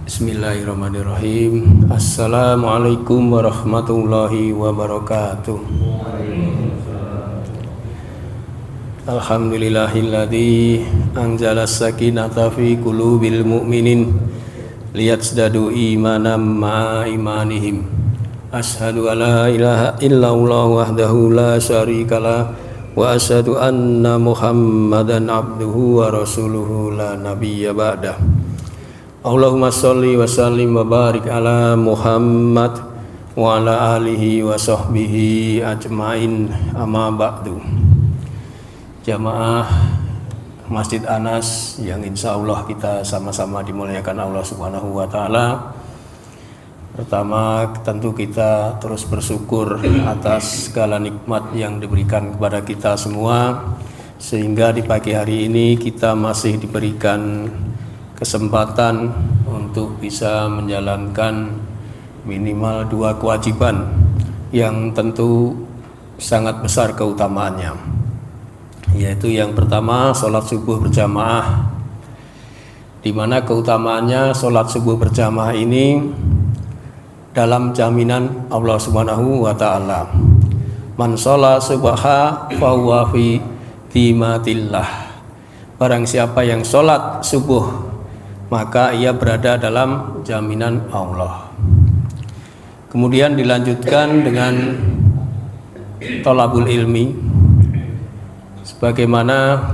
Bismillahirrahmanirrahim. Assalamualaikum warahmatullahi wabarakatuh. Alhamdulillahilladzi anzala sakinata fi qulubil mu'minin liyazdadu imanan ma'a imanihim. Asyhadu an la ilaha illallah wahdahu la syarikalah wa asyhadu anna Muhammadan abduhu wa rasuluhu la nabiyya ba'dah. Allahumma sholli wa sallim wa barik ala Muhammad wa ala alihi wa sahbihi ajmain, amma ba'du. Jamaah Masjid Anas yang insya Allah kita sama-sama dimuliakan Allah Subhanahu wa Ta'ala. Pertama, tentu kita terus bersyukur atas segala nikmat yang diberikan kepada kita semua, sehingga di pagi hari ini kita masih diberikan kesempatan untuk bisa menjalankan minimal 2 kewajiban yang tentu sangat besar keutamaannya, yaitu yang pertama sholat subuh berjamaah, di mana keutamaannya sholat subuh berjamaah ini dalam jaminan Allah Subhanahu wa Ta'ala. Man sholat subha fahuwa fi dhimatillah. Barang siapa yang sholat subuh maka ia berada dalam jaminan Allah. Kemudian dilanjutkan dengan thalabul ilmi, sebagaimana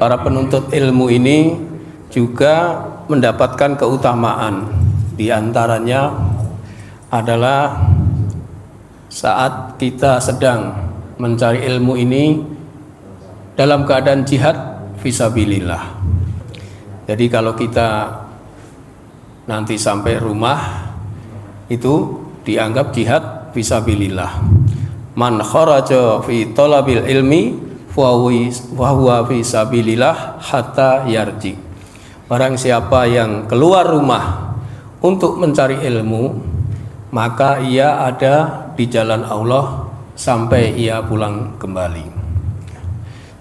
para penuntut ilmu ini juga mendapatkan keutamaan. Di antaranya adalah saat kita sedang mencari ilmu ini dalam keadaan jihad fisabilillah. Jadi kalau kita nanti sampai rumah itu dianggap jihad fisabilillah. Man kharaja fi talabil ilmi fa huwa fisabilillah hatta yarji. Barang siapa yang keluar rumah untuk mencari ilmu, maka ia ada di jalan Allah sampai ia pulang kembali.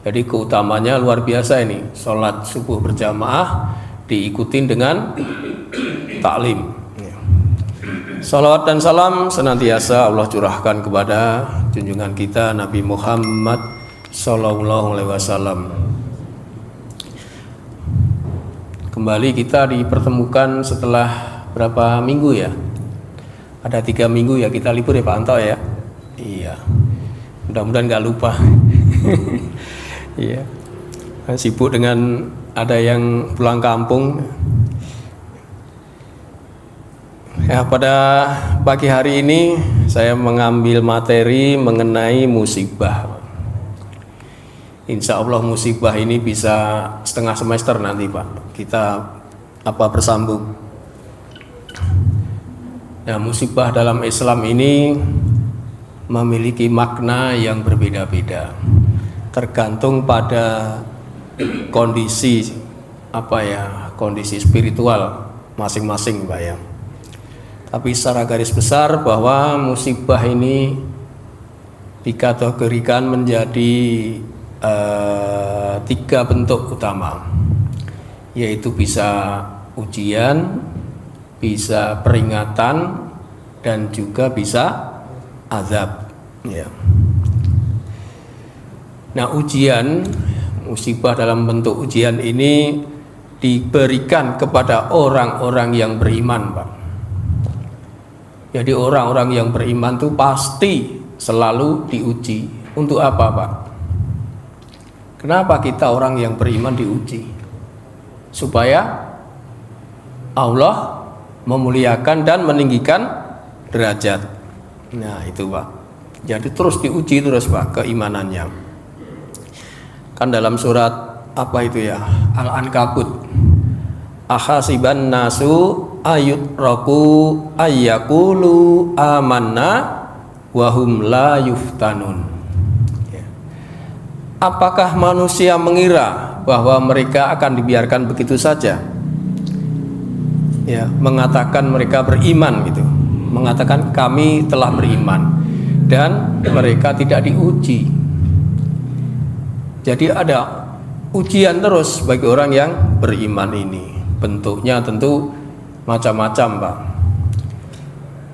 Jadi keutamanya luar biasa ini. Sholat subuh berjamaah diikutin dengan taklim. Salawat dan salam senantiasa Allah curahkan kepada junjungan kita Nabi Muhammad Sallallahu Alaihi Wasallam. Kembali kita dipertemukan setelah berapa minggu ya? Ada 3 minggu ya kita libur ya Pak Anto ya? Iya. Mudah-mudahan nggak lupa. Iya, sibuk dengan ada yang pulang kampung. Ya, pada pagi hari ini saya mengambil materi mengenai musibah. Insya Allah musibah ini bisa setengah semester nanti Pak. Kita bersambung. Nah, musibah dalam Islam ini memiliki makna yang berbeda-beda, tergantung pada kondisi kondisi spiritual masing-masing Pak ya. Tapi secara garis besar bahwa musibah ini dikategorikan menjadi 3 bentuk utama, yaitu bisa ujian, bisa peringatan, dan juga bisa azab ya. Nah, ujian, musibah dalam bentuk ujian ini diberikan kepada orang-orang yang beriman Pak. Jadi orang-orang yang beriman itu pasti selalu diuji. Untuk apa Pak? Kenapa kita orang yang beriman diuji? Supaya Allah memuliakan dan meninggikan derajat. Nah itu Pak. Jadi terus diuji terus Pak keimanannya. Kan dalam surat Al-Ankabut, akhasiban nasu ayyutraku ayyakulu amanna wahum la yuftanun. Apakah manusia mengira bahwa mereka akan dibiarkan begitu saja? Ya, mengatakan mereka beriman gitu, mengatakan kami telah beriman, dan mereka tidak diuji. Jadi ada ujian terus bagi orang yang beriman ini. Bentuknya tentu macam-macam, Pak.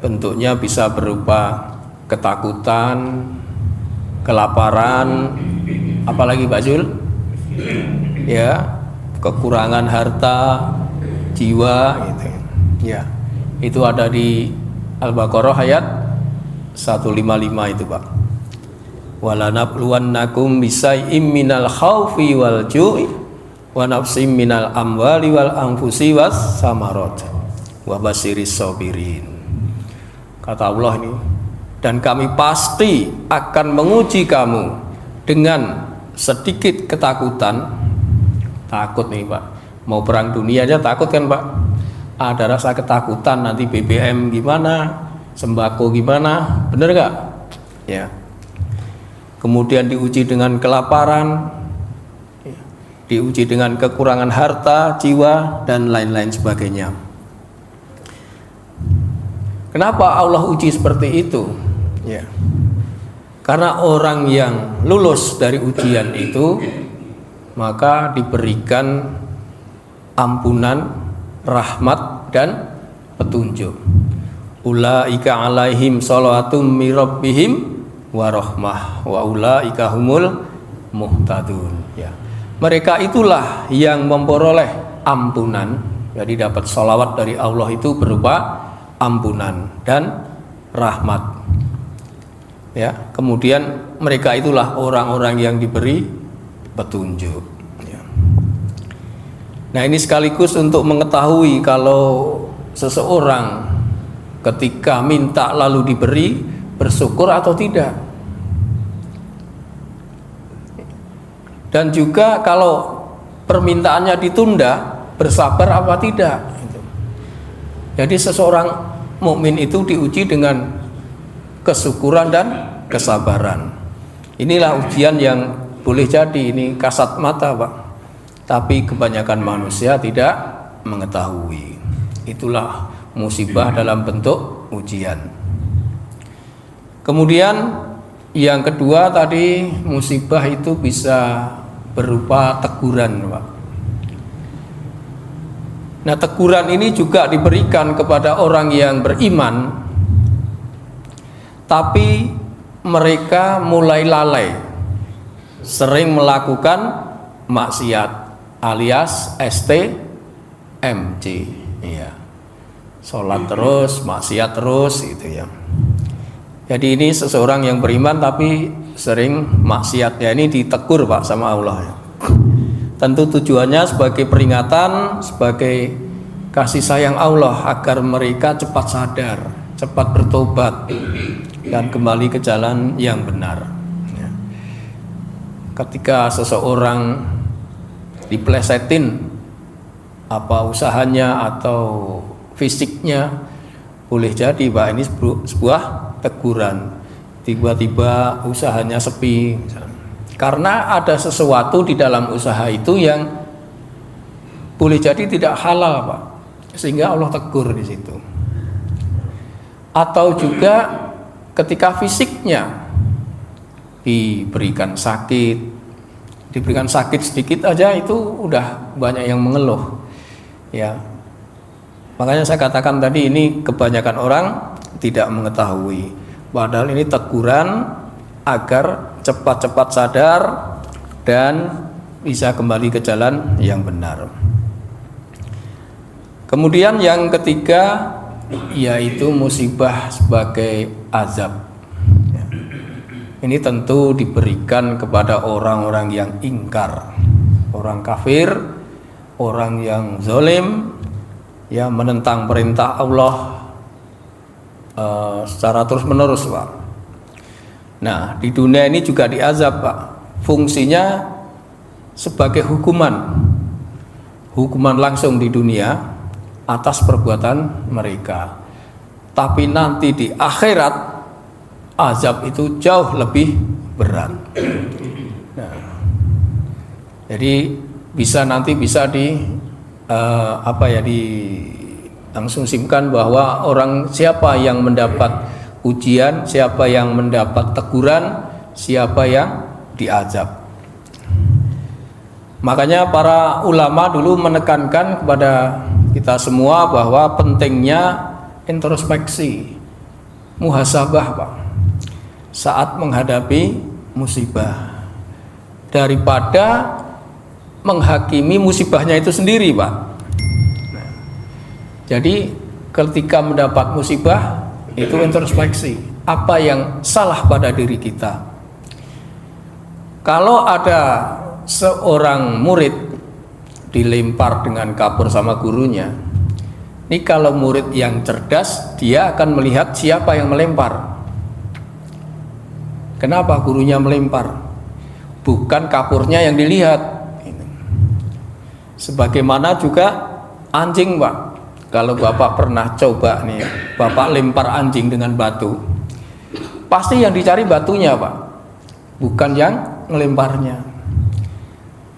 Bentuknya bisa berupa ketakutan, kelaparan, apalagi Pak Zul? Ya, kekurangan harta, jiwa gitu. Ya. Itu ada di Al-Baqarah ayat 155 itu, Pak. Walanabluwannakum bisai'im minal khaufi wal ju'i wa nafsim minal amwali wal anfusi was samarat wa basyiris sabirin. Kata Allah ini, dan kami pasti akan menguji kamu dengan sedikit ketakutan. Takut nih, Pak. Mau perang dunia aja takut kan, Pak? Ada rasa ketakutan nanti BBM gimana, sembako gimana, bener gak? Ya. Kemudian diuji dengan kelaparan, diuji dengan kekurangan harta, jiwa, dan lain-lain sebagainya. Kenapa Allah uji seperti itu? Ya. Karena orang yang lulus dari ujian itu, maka diberikan ampunan, rahmat, dan petunjuk. Ulaika alaihim shalawatum mir rabbihim wa rahmah wa ulaika humul muhtadun. Ya. Mereka itulah yang memperoleh ampunan. Jadi dapat sholawat dari Allah itu berupa ampunan dan rahmat. Ya, kemudian mereka itulah orang-orang yang diberi petunjuk. Ya. Nah, ini sekaligus untuk mengetahui kalau seseorang ketika minta lalu diberi, bersyukur atau tidak. Dan juga kalau permintaannya ditunda, bersabar apa tidak. Jadi seseorang mukmin itu diuji dengan kesyukuran dan kesabaran. Inilah ujian yang boleh jadi ini kasat mata, Pak. Tapi kebanyakan manusia tidak mengetahui. Itulah musibah dalam bentuk ujian. Kemudian yang kedua tadi, musibah itu bisa berupa teguran, Pak. Nah, teguran ini juga diberikan kepada orang yang beriman, tapi mereka mulai lalai, sering melakukan maksiat alias STMC, iya. Sholat terus, maksiat terus, gitu ya. Jadi ini seseorang yang beriman tapi sering maksiat, ya ini ditegur, Pak, sama Allah, ya. Tentu tujuannya sebagai peringatan, sebagai kasih sayang Allah agar mereka cepat sadar, cepat bertobat dan kembali ke jalan yang benar. Ya. Ketika seseorang diplesetin apa usahanya atau fisiknya, boleh jadi, Pak, ini sebuah teguran. Tiba-tiba usahanya sepi, misalnya. Karena ada sesuatu di dalam usaha itu yang boleh jadi tidak halal, Pak, sehingga Allah tegur di situ. Atau juga ketika fisiknya diberikan sakit sedikit aja itu udah banyak yang mengeluh, ya. Makanya saya katakan tadi ini kebanyakan orang tidak mengetahui, padahal ini teguran agar cepat-cepat sadar dan bisa kembali ke jalan yang benar. Kemudian yang ketiga yaitu musibah sebagai azab. Ini tentu diberikan kepada orang-orang yang ingkar, orang kafir, orang yang zalim, ya, menentang perintah Allah secara terus-menerus, Pak. Nah, di dunia ini juga diazab, Pak. Fungsinya sebagai hukuman langsung di dunia atas perbuatan mereka. Tapi nanti di akhirat azab itu jauh lebih berat. Nah, jadi nanti bisa langsung simpkan bahwa orang siapa yang mendapat ujian, siapa yang mendapat teguran, siapa yang diazab. Makanya para ulama dulu menekankan kepada kita semua bahwa pentingnya introspeksi, muhasabah, Pak, saat menghadapi musibah, daripada menghakimi musibahnya itu sendiri, Pak. Nah, jadi ketika mendapat musibah itu introspeksi, apa yang salah pada diri kita. Kalau ada seorang murid dilempar dengan kapur sama gurunya, ini kalau murid yang cerdas, dia akan melihat siapa yang melempar. Kenapa gurunya melempar? Bukan kapurnya yang dilihat. Sebagaimana juga anjing, Pak. Kalau Bapak pernah coba nih, Bapak lempar anjing dengan batu, pasti yang dicari batunya, Pak, bukan yang melemparnya.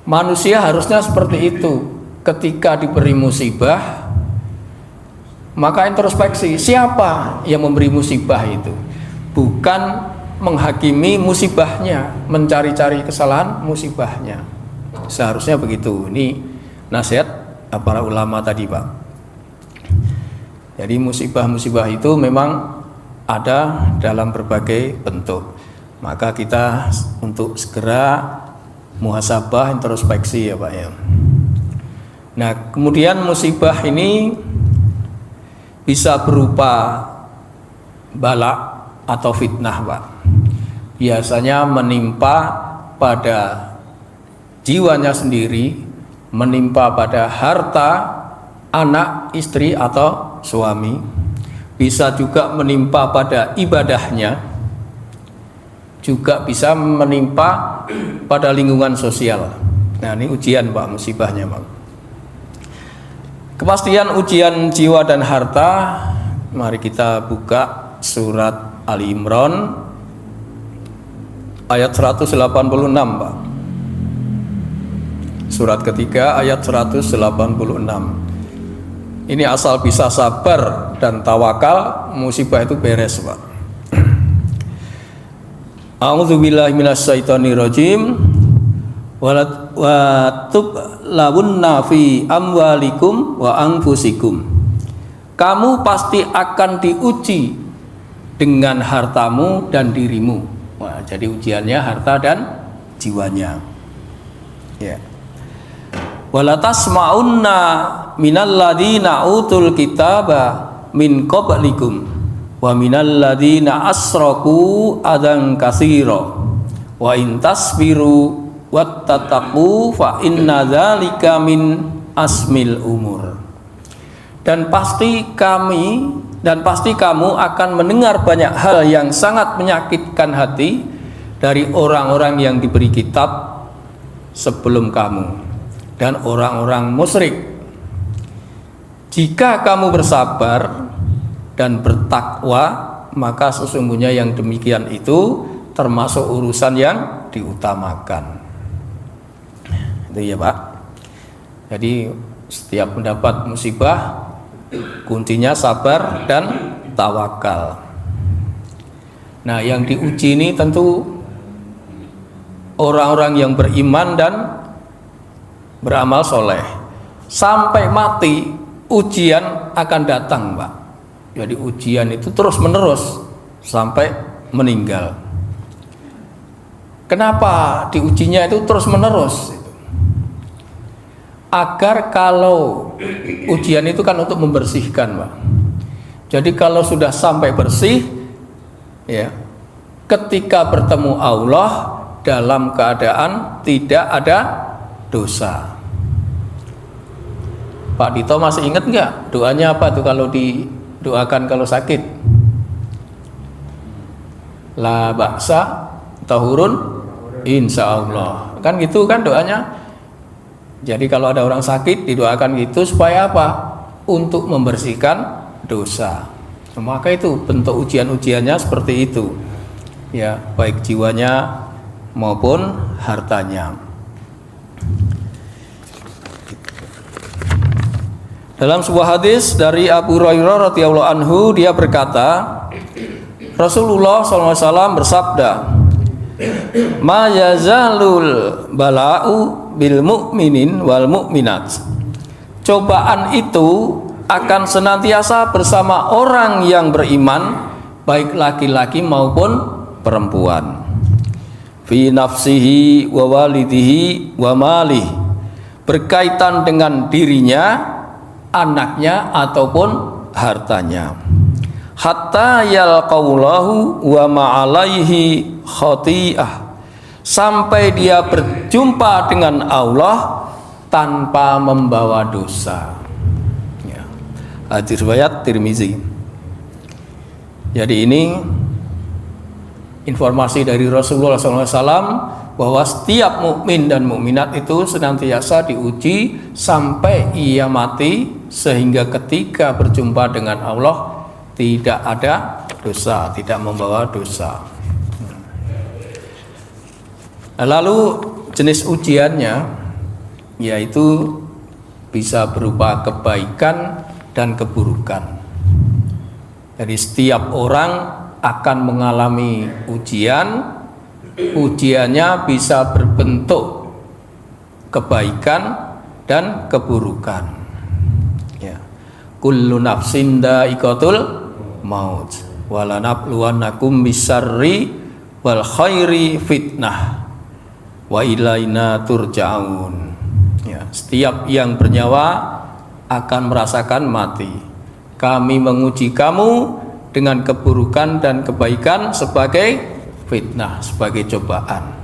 Manusia harusnya seperti itu. Ketika diberi musibah, maka introspeksi, siapa yang memberi musibah itu, bukan menghakimi musibahnya, mencari-cari kesalahan musibahnya. Seharusnya begitu. Ini nasihat para ulama tadi, Pak. Jadi musibah-musibah itu memang ada dalam berbagai bentuk. Maka kita untuk segera muhasabah, introspeksi, ya Pak, ya. Nah, kemudian musibah ini bisa berupa bala atau fitnah, Pak. Biasanya menimpa pada jiwanya sendiri, menimpa pada harta, anak, istri atau suami. Bisa juga menimpa pada ibadahnya, juga bisa menimpa pada lingkungan sosial. Nah, ini ujian, Pak, musibahnya, Pak. Kepastian ujian jiwa dan harta, mari kita buka surat Ali Imran ayat 186, Pak. Surat ketiga ayat 186. Ini asal bisa sabar dan tawakal, musibah itu beres, Pak. A'udzubillahi minasyaitonirrajim. Wa tublawunna fi amwalikum wa anfusikum. Kamu pasti akan diuji dengan hartamu dan dirimu. Wah, jadi ujiannya harta dan jiwanya. Ya. Wala tasma'unna minal ladzina utul kitaba min qablikum wa minal ladzina asraku adan katsira wa in tasbiru wattaqu fa inna dzalika min asmil umur. Dan pasti kamu akan mendengar banyak hal yang sangat menyakitkan hati dari orang-orang yang diberi kitab sebelum kamu dan orang-orang musyrik. Jika kamu bersabar dan bertakwa, maka sesungguhnya yang demikian itu termasuk urusan yang diutamakan. Itu ya, Pak. Jadi setiap mendapat musibah, kuncinya sabar dan tawakal. Nah, yang diuji ini tentu orang-orang yang beriman dan beramal soleh. Sampai mati ujian akan datang, Pak. Jadi ujian itu terus menerus sampai meninggal. Kenapa diujinya itu terus menerus? Agar kalau ujian itu kan untuk membersihkan, Pak. Jadi kalau sudah sampai bersih, ya, ketika bertemu Allah dalam keadaan tidak ada dosa. Pak Dito masih ingat nggak doanya apa tuh kalau didoakan kalau sakit? La ba'sa tahurun insya Allah. Kan gitu kan doanya. Jadi kalau ada orang sakit didoakan gitu supaya apa? Untuk membersihkan dosa. Maka itu bentuk ujian-ujiannya seperti itu. Ya, baik jiwanya maupun hartanya. Dalam sebuah hadis dari Abu Hurairah radhiyallahu anhu, dia berkata, Rasulullah SAW bersabda, Ma yazalul bala'u bil mu'minin wal mu'minat. Cobaan itu akan senantiasa bersama orang yang beriman, baik laki-laki maupun perempuan. Fi nafsihi wa walidihi wa malih, berkaitan dengan dirinya, anaknya ataupun hartanya. Hatta yalqaulahu wa ma'alaihi khati'ah, sampai dia berjumpa dengan Allah tanpa membawa dosa. Ya. Hadis riwayat Tirmizi. Jadi ini informasi dari Rasulullah SAW bahwa setiap mukmin dan mukminat itu senantiasa diuji sampai ia mati, sehingga ketika berjumpa dengan Allah tidak ada dosa, tidak membawa dosa. Lalu jenis ujiannya yaitu bisa berupa kebaikan dan keburukan. Jadi setiap orang akan mengalami ujian. Ujiannya bisa berbentuk kebaikan dan keburukan. Ya. Kullu nafsin dha'iqatul maut walanabluwannakum bisarri wal khairi fitnah wa ilaina turja'un. Ya, setiap yang bernyawa akan merasakan mati. Kami menguji kamu dengan keburukan dan kebaikan sebagai fitnah, sebagai cobaan,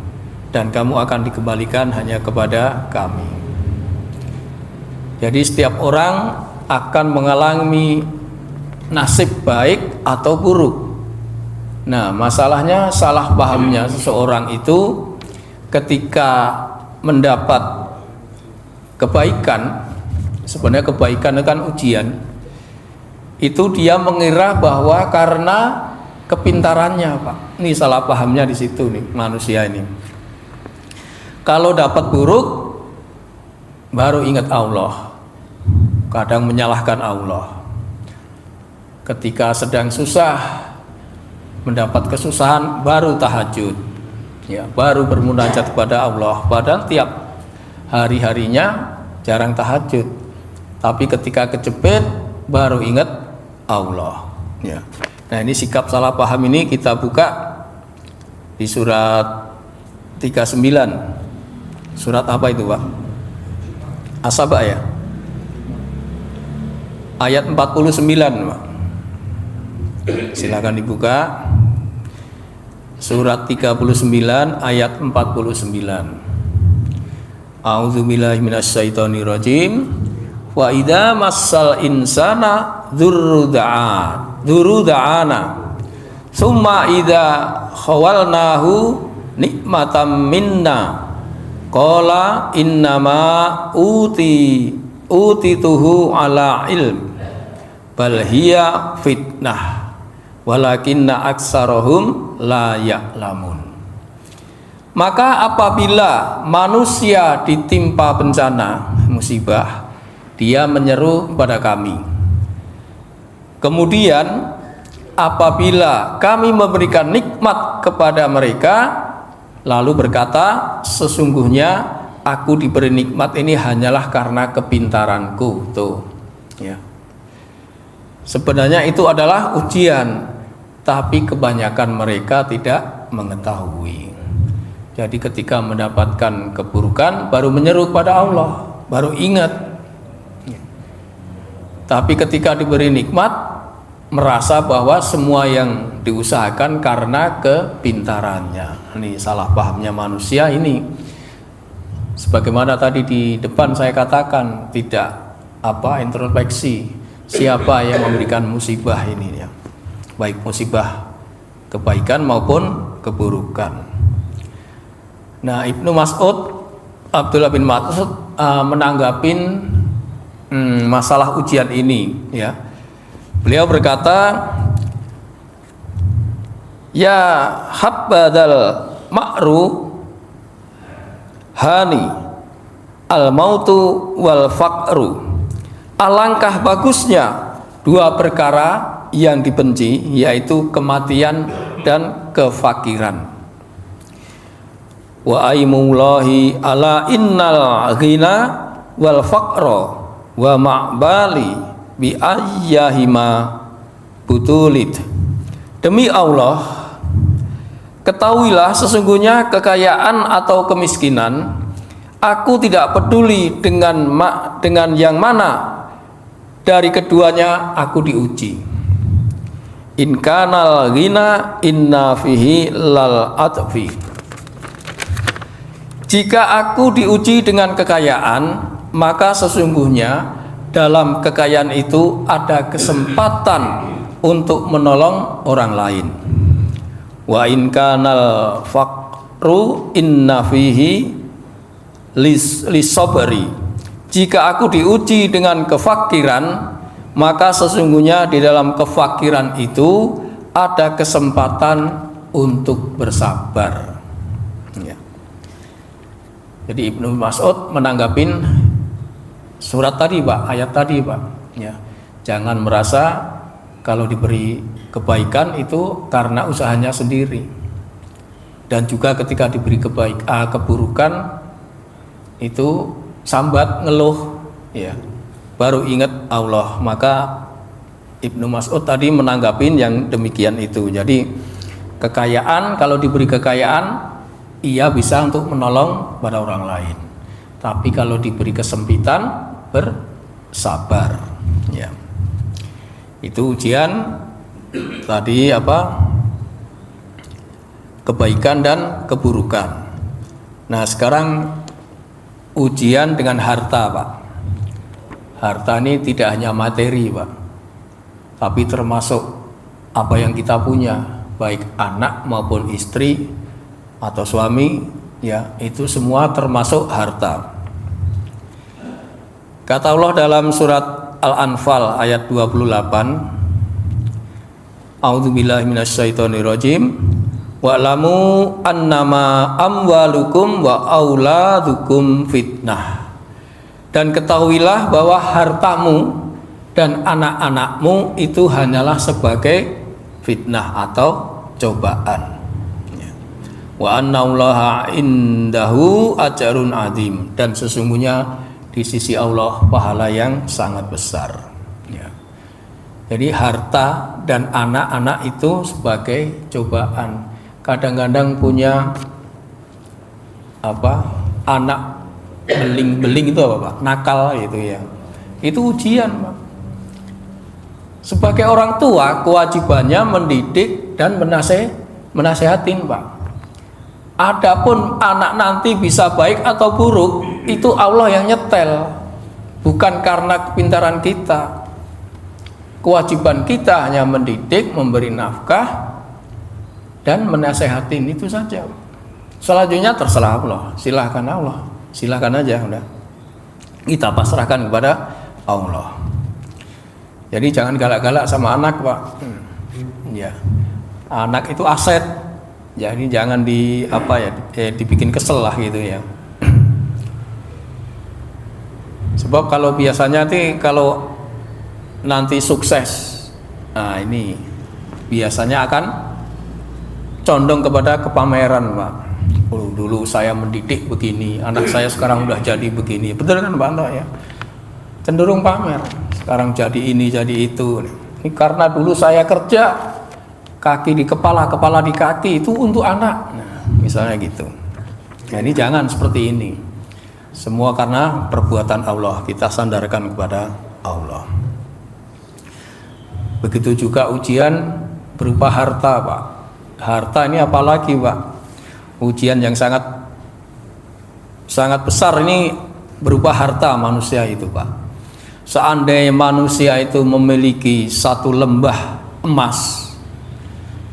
dan kamu akan dikembalikan hanya kepada kami. Jadi setiap orang akan mengalami nasib baik atau buruk. Nah, masalahnya salah pahamnya seseorang itu ketika mendapat kebaikan. Sebenarnya kebaikan itu kan ujian. Itu dia mengira bahwa karena kepintarannya, Pak. Ini salah pahamnya di situ nih manusia ini. Kalau dapat buruk baru ingat Allah. Kadang menyalahkan Allah. Ketika sedang susah, mendapat kesusahan, baru tahajud, ya, baru bermunajat kepada Allah. Padahal tiap hari-harinya jarang tahajud, tapi ketika kejepit baru ingat Allah. Ya. Nah, ini sikap salah paham ini kita buka di surat 39. Surat apa itu, Pak? As-Saba ya? Ayat 49, Pak. Silakan dibuka. Surat 39 ayat 49. A'udzubillahi minasyaitonirrajim. Wa idza massal insana dzurruda'ana summa idza khawalnahu nikmatam minna qala innama utituhu ala ilm bal hiya fitnah walakinna aksarahum la ya'lamun. Maka apabila manusia ditimpa bencana, musibah, dia menyeru kepada kami. Kemudian apabila kami memberikan nikmat kepada mereka, lalu berkata, sesungguhnya aku diberi nikmat ini hanyalah karena kepintaranku. Tuh, ya. Sebenarnya itu adalah ujian, tapi kebanyakan mereka tidak mengetahui. Jadi ketika mendapatkan keburukan baru menyeru kepada Allah, baru ingat. Tapi ketika diberi nikmat merasa bahwa semua yang diusahakan karena kepintarannya. Ini salah pahamnya manusia ini. Sebagaimana tadi di depan saya katakan, tidak introspeksi siapa yang memberikan musibah ini ya. Baik musibah kebaikan maupun keburukan. Nah, Ibnu Mas'ud, Abdullah bin Mas'ud menanggapin masalah ujian ini ya. Beliau berkata, ya habbadal ma'ru hani al mautu wal faqru. Alangkah bagusnya dua perkara yang dibenci, yaitu kematian dan kefakiran. wa aimullahi ala innal ghina wal faqra wa ma'bali bi ayyahima butulid. Demi Allah, ketahuilah sesungguhnya kekayaan atau kemiskinan, aku tidak peduli dengan yang mana dari keduanya aku diuji. In kanal ghina inna fihi lal atfi. Jika aku diuji dengan kekayaan, maka sesungguhnya dalam kekayaan itu ada kesempatan untuk menolong orang lain. Wa in kanal faqru inna fihi lisabri. Jika aku diuji dengan kefakiran, maka sesungguhnya di dalam kefakiran itu ada kesempatan untuk bersabar. Ya. Jadi Ibnu Mas'ud menanggapin surat tadi, Pak, ayat tadi, Pak. Ya. Jangan merasa kalau diberi kebaikan itu karena usahanya sendiri. Dan juga ketika diberi keburukan itu sambat, ngeluh, ya. Baru ingat Allah. Maka Ibnu Mas'ud tadi menanggapin yang demikian itu. Jadi kekayaan, kalau diberi kekayaan ia bisa untuk menolong pada orang lain. Tapi kalau diberi kesempitan, bersabar, ya. Itu ujian tadi kebaikan dan keburukan. Nah, sekarang ujian dengan harta, Pak. Harta ini tidak hanya materi, Pak, tapi termasuk apa yang kita punya, baik anak maupun istri atau suami, ya, itu semua termasuk harta. Kata Allah dalam surat Al-Anfal ayat 28, A'udzubillahi minasyaitonirrajim, wa'lamu annama amwalukum wa auladukum fitnah. Dan ketahuilah bahwa hartamu dan anak-anakmu itu hanyalah sebagai fitnah atau cobaan. Wa annallaha indahu ajrun azim. Dan sesungguhnya di sisi Allah pahala yang sangat besar, ya. Jadi harta dan anak-anak itu sebagai cobaan. Kadang-kadang punya anak beling-beling itu apa, Pak? Nakal gitu, ya. Itu ujian, Pak. Sebagai orang tua kewajibannya mendidik dan menasehatin, Pak. Adapun anak nanti bisa baik atau buruk, itu Allah yang nyetel, bukan karena kepintaran kita. Kewajiban kita hanya mendidik, memberi nafkah, dan menasehatin, itu saja. Selanjutnya terserah Allah, silahkan Allah, silahkan aja, udah. Kita pasrahkan kepada Allah. Jadi jangan galak-galak sama anak, Pak. Ya, anak itu aset. Jadi jangan dibikin kesel lah gitu, ya. Sebab kalau biasanya kalau nanti sukses, nah ini biasanya akan condong kepada kepameran, Pak. Dulu saya mendidik begini, anak saya sekarang udah jadi begini. Betul kan, Pak Anto, ya? Cenderung pamer. Sekarang jadi ini, jadi itu. Ini karena dulu saya kerja, kaki di kepala, kepala di kaki, itu untuk anak. Nah, misalnya gitu. Jadi jangan seperti ini. Semua karena perbuatan Allah, kita sandarkan kepada Allah. Begitu juga ujian berupa harta, Pak. Harta ini apalagi, Pak? Ujian yang sangat besar ini berupa harta manusia itu, Pak. Seandainya manusia itu memiliki satu lembah emas,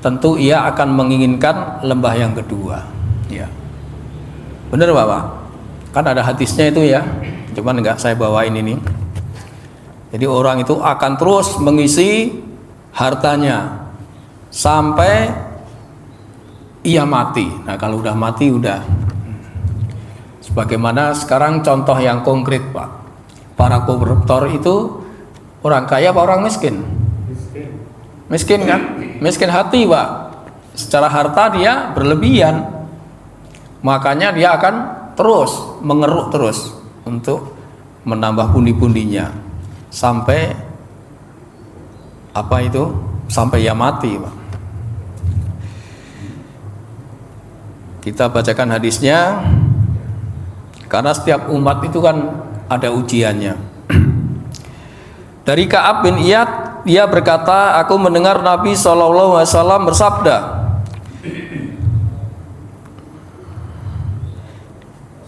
tentu ia akan menginginkan lembah yang kedua, ya. Benar, Bapak? Kan ada hadisnya itu, ya. Cuman enggak saya bawain ini. Jadi orang itu akan terus mengisi hartanya sampai ia mati. Nah, kalau udah mati udah. Sebagaimana sekarang contoh yang konkret, Pak. Para koruptor itu orang kaya apa orang miskin? Miskin kan? Miskin hati, Pak. Secara harta dia berlebihan. makanya dia akan terus mengeruk terus untuk menambah pundi-pundinya sampai sampai ia mati, Pak. Kita bacakan hadisnya, karena setiap umat itu kan ada ujiannya. Dari Ka'ab bin Iyad, dia berkata, aku mendengar Nabi SAW bersabda,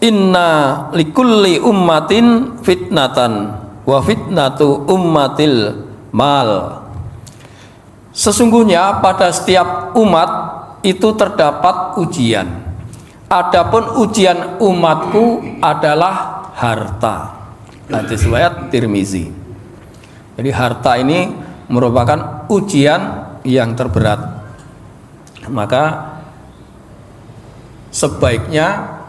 inna likulli ummatin fitnatan wa fitnatu ummatil mal. Sesungguhnya pada setiap umat itu terdapat ujian. Adapun ujian umatku adalah harta. Hadis riwayat Tirmizi. Jadi harta ini merupakan ujian yang terberat. Maka sebaiknya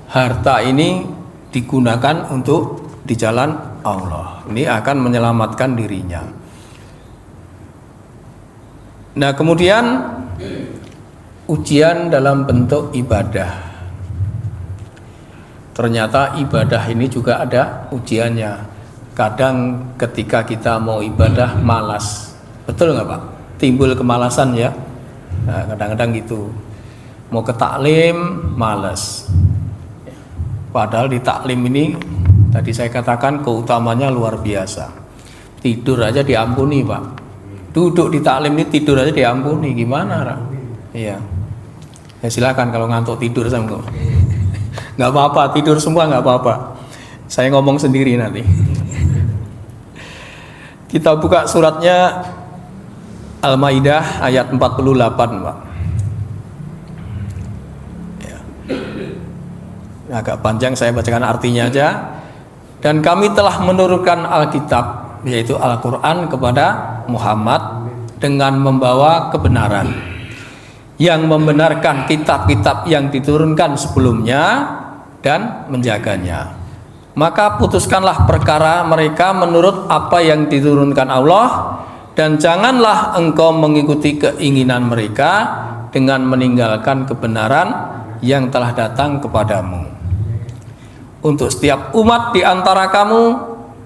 harta ini digunakan untuk di jalan Allah. Ini akan menyelamatkan dirinya. Nah, kemudian ujian dalam bentuk ibadah. Ternyata ibadah ini juga ada ujiannya. Kadang ketika kita mau ibadah malas, betul nggak Pak? Timbul kemalasan ya. Nah, kadang-kadang gitu. Mau ke taklim malas. Padahal di taklim ini tadi saya katakan keutamanya luar biasa. Tidur aja diampuni, Pak. Duduk di taklim ini tidur aja diampuni. Gimana, Pak? Iya. Ya silakan kalau ngantuk tidur sama nggak apa-apa, tidur semua nggak apa-apa. Saya ngomong sendiri nanti. Kita buka suratnya Al-Maidah ayat 48, Pak. Ya. Agak panjang, saya bacakan artinya aja. Dan kami telah menurunkan Alkitab, yaitu Al-Quran kepada Muhammad dengan membawa kebenaran, yang membenarkan kitab-kitab yang diturunkan sebelumnya dan menjaganya. Maka putuskanlah perkara mereka menurut apa yang diturunkan Allah, dan janganlah engkau mengikuti keinginan mereka dengan meninggalkan kebenaran yang telah datang kepadamu. Untuk setiap umat di antara kamu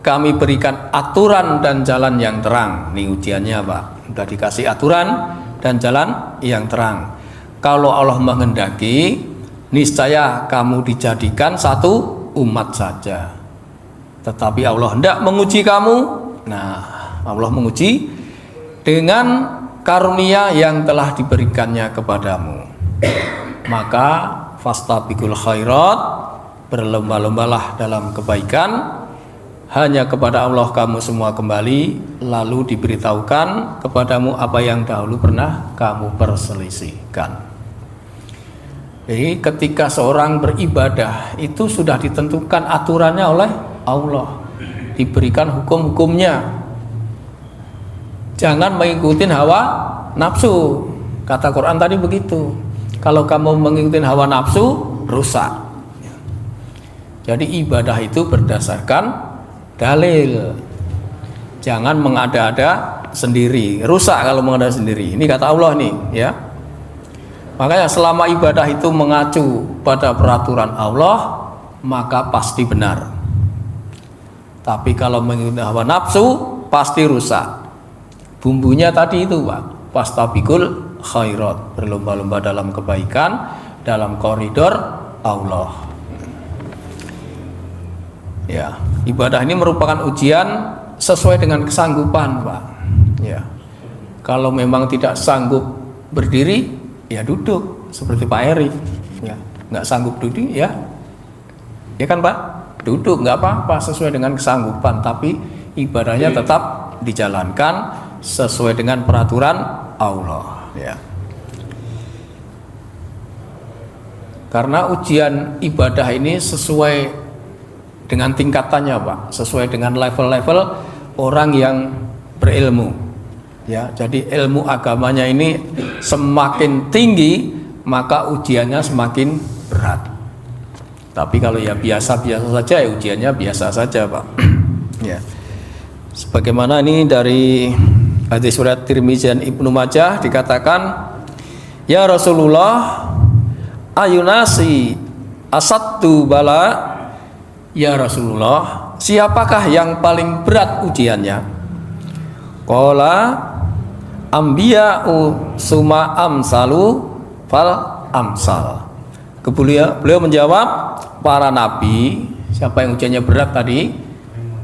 kami berikan aturan dan jalan yang terang. Ini ujiannya, Pak. Sudah dikasih aturan dan jalan yang terang. Kalau Allah menghendaki, niscaya kamu dijadikan satu umat saja. Tetapi Allah hendak menguji kamu. Nah, Allah menguji dengan karunia yang telah diberikannya kepadamu. Maka fastabiqul khairat, berlomba-lombalah dalam kebaikan. Hanya kepada Allah kamu semua kembali, lalu diberitahukan kepadamu apa yang dahulu pernah kamu perselisihkan. Jadi ketika seorang beribadah itu sudah ditentukan aturannya oleh Allah, diberikan hukum-hukumnya. Jangan mengikuti hawa nafsu. Kata Quran tadi begitu. Kalau kamu mengikuti hawa nafsu, rusak. Jadi ibadah itu berdasarkan dalil. Jangan mengada-ada sendiri, rusak kalau mengada sendiri. Ini kata Allah nih, ya. Makanya selama ibadah itu mengacu pada peraturan Allah, maka pasti benar. Tapi kalau mengikuti hawa nafsu, pasti rusak. Bumbunya tadi itu, Pak. Fastabiqul khairat, berlomba-lomba dalam kebaikan, dalam koridor Allah. Ya, ibadah ini merupakan ujian sesuai dengan kesanggupan, Pak. Ya, kalau memang tidak sanggup berdiri, ya duduk seperti Pak Eri. Ya, nggak sanggup duduk, ya kan Pak, duduk nggak apa-apa sesuai dengan kesanggupan, tapi ibadahnya tetap dijalankan sesuai dengan peraturan Allah. Ya. Karena ujian ibadah ini sesuai dengan tingkatannya, Pak, sesuai dengan level-level orang yang berilmu. Ya, jadi ilmu agamanya ini semakin tinggi, maka ujiannya semakin berat. Tapi kalau ya biasa-biasa saja, ya ujiannya biasa saja, Pak. Ya. Sebagaimana ini dari hadis surat Tirmizi dan Ibnu Majah dikatakan, ya Rasulullah, ayunasi asaddu bala, ya Rasulullah, siapakah yang paling berat ujiannya? Qala ambiya'u summa amsalu fal amsal. Beliau menjawab, para nabi. Siapa yang ujiannya berat tadi?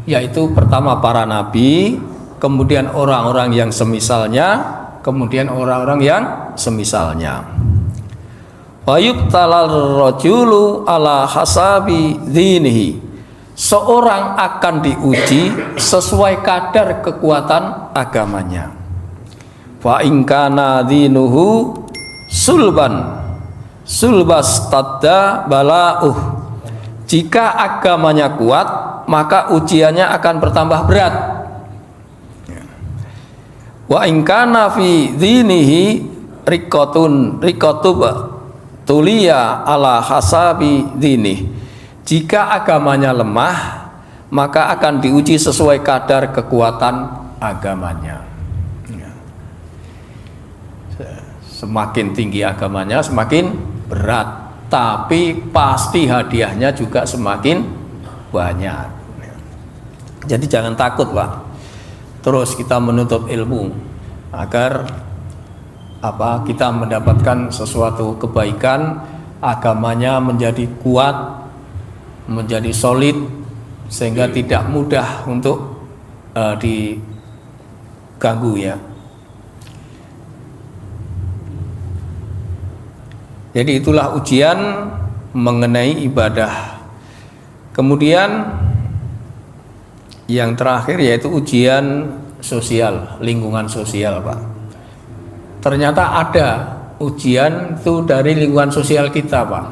Yaitu pertama para nabi, kemudian orang-orang yang semisalnya, kemudian orang-orang yang semisalnya. Wa yubtalal rajulu ala hasabi dinihi. Seorang akan diuji sesuai kadar kekuatan agamanya. Fa in kana dinuhu sulbas tadda bala'uh. Jika agamanya kuat, maka ujiannya akan bertambah berat. Wa in kana fi dinihi riqatub tuliya ala hasabi dinih. Jika agamanya lemah, maka akan diuji sesuai kadar kekuatan agamanya. Semakin tinggi agamanya, semakin berat. Tapi pasti hadiahnya juga semakin banyak. Jadi jangan takut, Pak. Terus kita menuntut ilmu agar kita mendapatkan sesuatu kebaikan, agamanya menjadi kuat, menjadi solid, sehingga tidak mudah untuk diganggu ya. Jadi itulah ujian mengenai ibadah. Kemudian yang terakhir yaitu ujian sosial, lingkungan sosial, Pak. Ternyata ada ujian itu dari lingkungan sosial kita, Pak.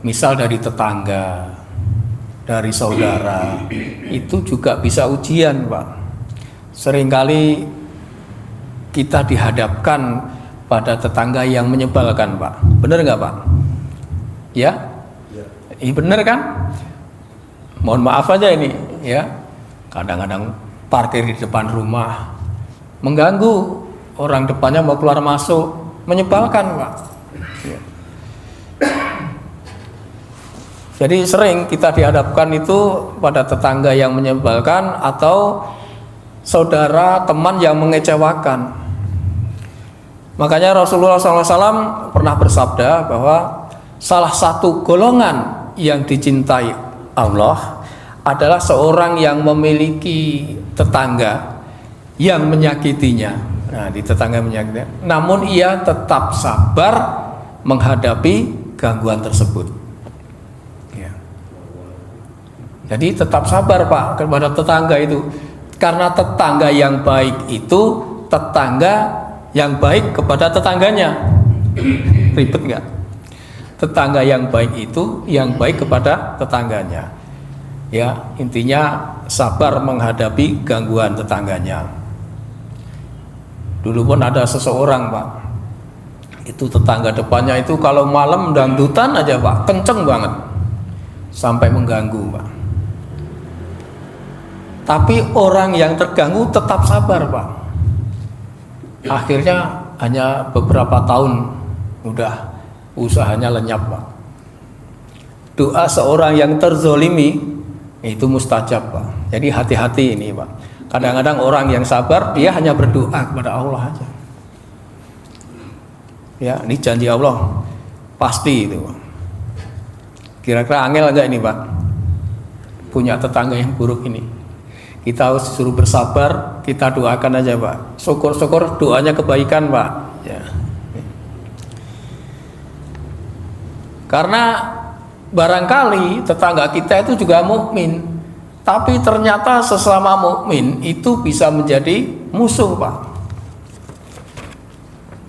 Misal dari tetangga, dari saudara, itu juga bisa ujian, Pak. Seringkali kita dihadapkan pada tetangga yang menyebalkan, Pak. Benar nggak, Pak? Ya? Iya benar kan? Mohon maaf aja ini, ya. Kadang-kadang parkir di depan rumah, mengganggu orang depannya mau keluar masuk, menyebalkan, Pak. Ya. Jadi sering kita dihadapkan itu pada tetangga yang menyebalkan atau saudara teman yang mengecewakan. Makanya Rasulullah SAW pernah bersabda bahwa salah satu golongan yang dicintai Allah adalah seorang yang memiliki tetangga yang menyakitinya. Nah, di tetangga menyakitinya, namun ia tetap sabar menghadapi gangguan tersebut. Ya. Jadi tetap sabar, Pak, kepada tetangga itu, karena tetangga yang baik itu tetangga yang baik kepada tetangganya. Ribet nggak? Tetangga yang baik itu yang baik kepada tetangganya. Ya, intinya sabar menghadapi gangguan tetangganya. Dulu pun ada seseorang, Pak. Itu tetangga depannya itu kalau malam dangdutan aja, Pak, kenceng banget. Sampai mengganggu, Pak. Tapi orang yang terganggu tetap sabar, Pak. Akhirnya hanya beberapa tahun udah usahanya lenyap, Pak. Doa seorang yang terzolimi itu mustajab, Pak. Jadi hati-hati ini, Pak. Kadang-kadang orang yang sabar dia hanya berdoa kepada Allah aja. Ya, ini janji Allah pasti itu, Pak. Kira-kira angel enggak ini, Pak? Punya tetangga yang buruk ini. Kita harus suruh bersabar, kita doakan aja, Pak. Syukur-syukur doanya kebaikan, Pak. Ya. Karena barangkali tetangga kita itu juga mukmin, tapi ternyata sesama mukmin itu bisa menjadi musuh, Pak.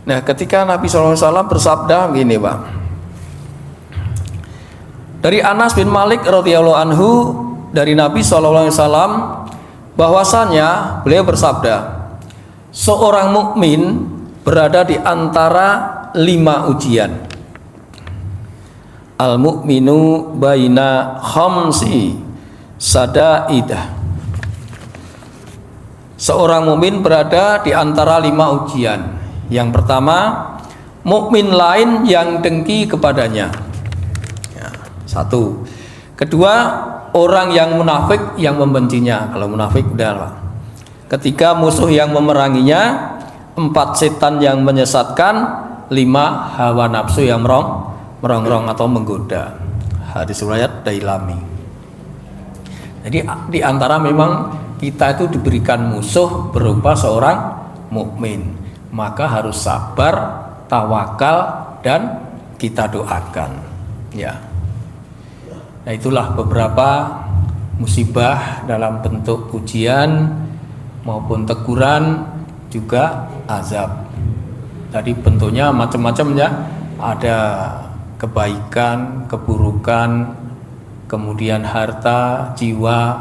Nah, ketika Nabi SAW bersabda begini, Pak. Dari Anas bin Malik radhiyallahu anhu, dari Nabi SAW, bahwasanya beliau bersabda, seorang mukmin berada di antara 5 ujian. Al-mu'minu baina khamsi sadaidah. Seorang mukmin berada di antara 5 ujian. Yang pertama, mukmin lain yang dengki kepadanya. Ya, satu. Kedua, orang yang munafik yang membencinya. Kalau munafik udah. Ketika musuh yang memeranginya, 4 setan yang menyesatkan, 5 hawa nafsu yang merongrong atau menggoda. Hadis riwayat Dailami. Jadi di antara memang kita itu diberikan musuh berupa seorang mukmin, maka harus sabar, tawakal, dan kita doakan. Ya. Nah, itulah beberapa musibah dalam bentuk ujian maupun teguran, juga azab. Tadi bentuknya macam-macam ya. Ada kebaikan, keburukan, kemudian harta, jiwa,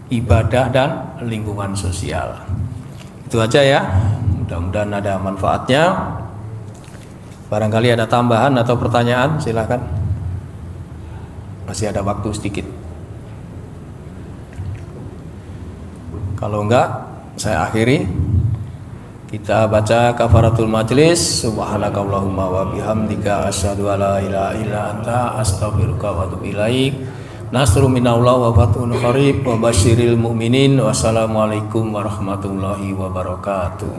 ibadah, dan lingkungan sosial. Itu aja ya. Mudah-mudahan ada manfaatnya. Barangkali ada tambahan atau pertanyaan, silakan. Masih ada waktu sedikit. Kalau enggak, saya akhiri. Kita baca kafaratul majlis. Subhanakallahumma wa bihamdika asyhadu an la ilaha illa anta astaghfiruka wa atubu ilaik. Nasrun minallah wa fathun qarib wa basyiril mu'minin. Wassalamualaikum warahmatullahi wabarakatuh.